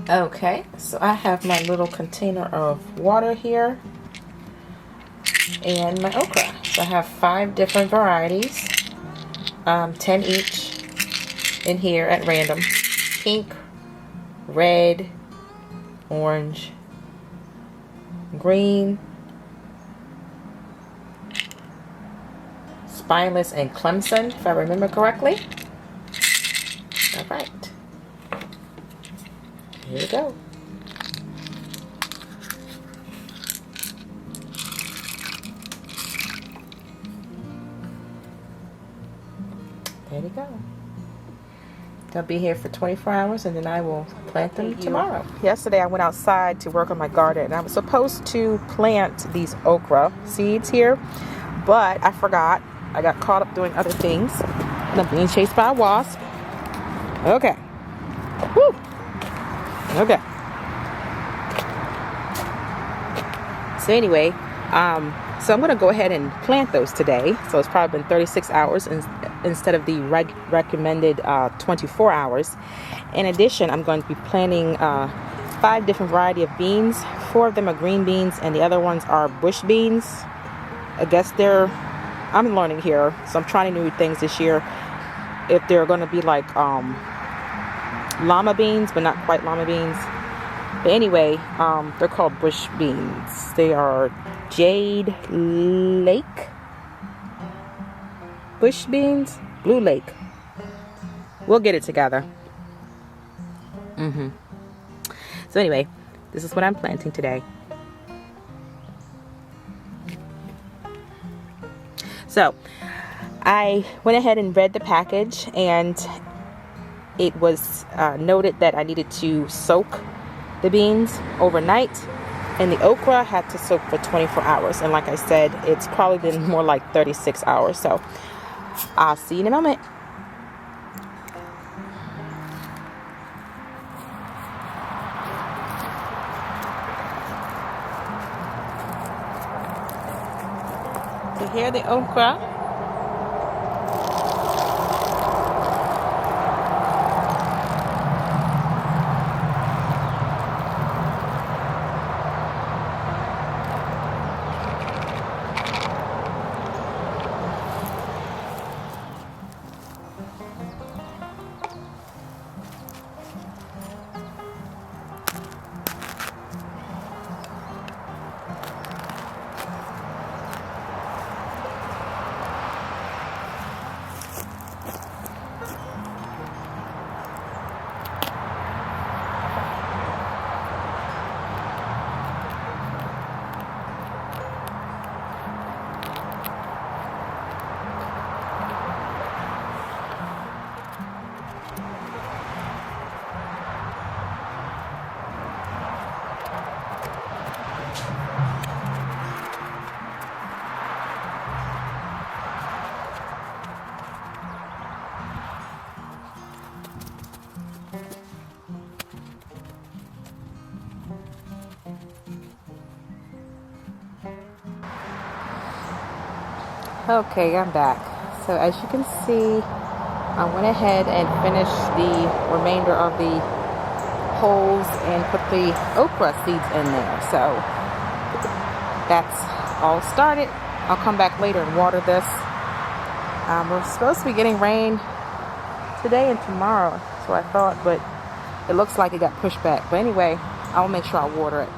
Okay, so I have my little container of water here and my okra. So I have 5 different varieties, 10 each in here at random. Pink, red, orange, green, spineless, and Clemson, if I remember correctly. All right, here we go. There we go. They'll be here for 24 hours and then I will plant them tomorrow. Yesterday I went outside to work on my garden and I was supposed to plant these okra seeds here, but I forgot. I got caught up doing other things and I'm being chased by a wasp. Okay. Woo. Okay. So anyway, so I'm going to go ahead and plant those today. So it's probably been 36 hours instead of the recommended 24 hours. In addition, I'm going to be planting 5 different variety of beans. 4 of them are green beans and the other ones are bush beans. I guess I'm learning here, so I'm trying new things this year. If they're going to be like llama beans, but not quite llama beans. But anyway, they're called bush beans. They are Jade Lake bush beans, Blue Lake. We'll get it together. So anyway, this is what I'm planting today. So I went ahead and read the package, and it was noted that I needed to soak the beans overnight, and the okra had to soak for 24 hours. And like I said, it's probably been more like 36 hours. So I'll see you in a moment. So here the okra. Okay, I'm back. So as you can see, I went ahead and finished the remainder of the holes and put the okra seeds in there. So that's all started. I'll come back later and water this. We're supposed to be getting rain today and tomorrow, so I thought, but it looks like it got pushed back. But anyway, I'll make sure I water it.